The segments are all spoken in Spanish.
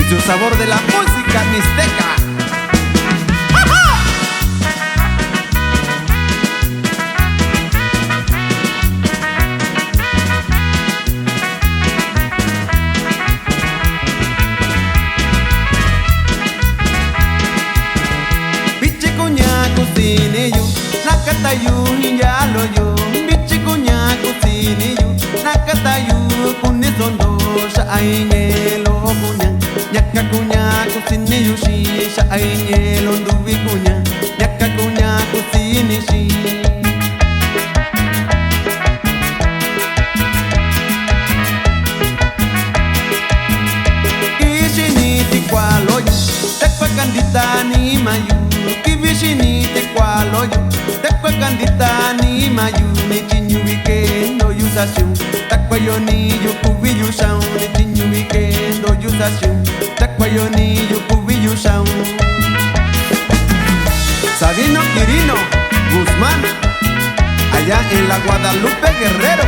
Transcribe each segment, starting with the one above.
su sabor de la música mixteca. Bichi cuñaco sineyo, nakatayu hinyalo yo. Bichi cuñaco sineyo, nakatayu kunisondo sha ainyelo kunya. Nyaka cuñaco sineyo shi sha ainyelo ndubi kunya. Nyaka cuñaco sineshi. Kishiniti kwaloyo, tekwa kandita ni mayu. Kibishiniti kwaloyo, tekwa kandita ni mayu. Ni chinyu weekendo yusashu, takwa yoni yukubi yushau. Ni chinyu weekendo yusashu, takwa yoni yukubi yushau. Sabino Quirino Guzmán, allá en la Guadalupe Guerrero.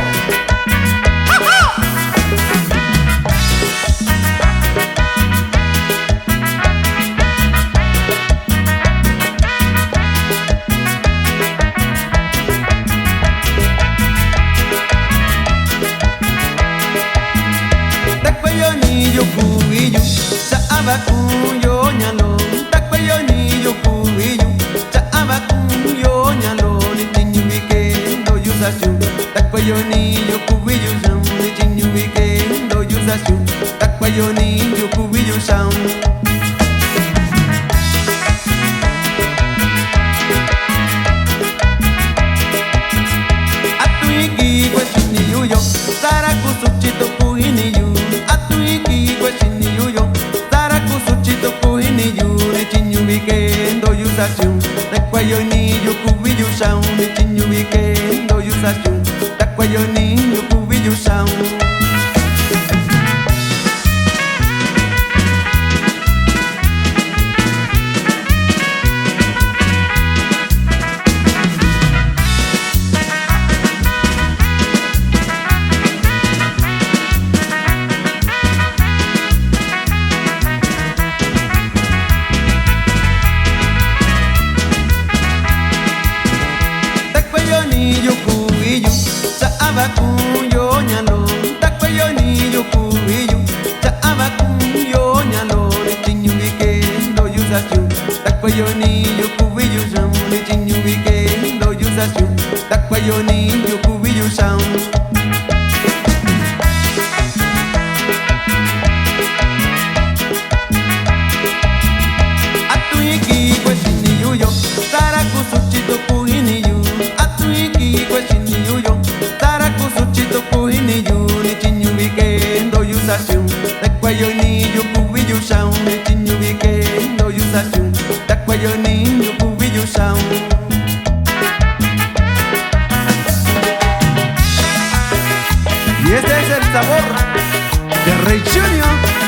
Yo cubillo, saabacun yo ñalo. Takwayo ni yo cubillo, saabacun yo ñalo. Ni chinyu weekendo yusashu, takwayo ni yo cubillo sound. Ni chinyu weekendo yusashu, takwayo ni yo cubillo sound. Atuiki kweshini yuyo, sarakusuchito kuhini yu. Atuiki kweshini yuyo, sarakusuchito kuhini yu. Ni chinyu weekendo yusashu, takwayo ni yo kubillo sound. Ni chinyu weekendo yusashu, takwayo ni yo kubillo sound. Yo cubillo, saabacun yo ñalo. Takwayo ni yo cubillo, saabacun yo ñalo. Ni chinyu weekendo yusashu, takwayo ni yo cubillo sound. Ni chinyu weekendo yusashu, takwayo ni yo cubillo sound. Atuiki kweshini yuyo, sarakusuchito kuhini yu. Atuiki kweshini yuyo, sarakusuchito kuhini yu. Ni chinyu weekendo yusashu, takwayo ni yo kubillo sound. Ni chinyu weekendo yusashu, takwayo ni yo kubillo sound. Y este es el sabor de Rey Junior.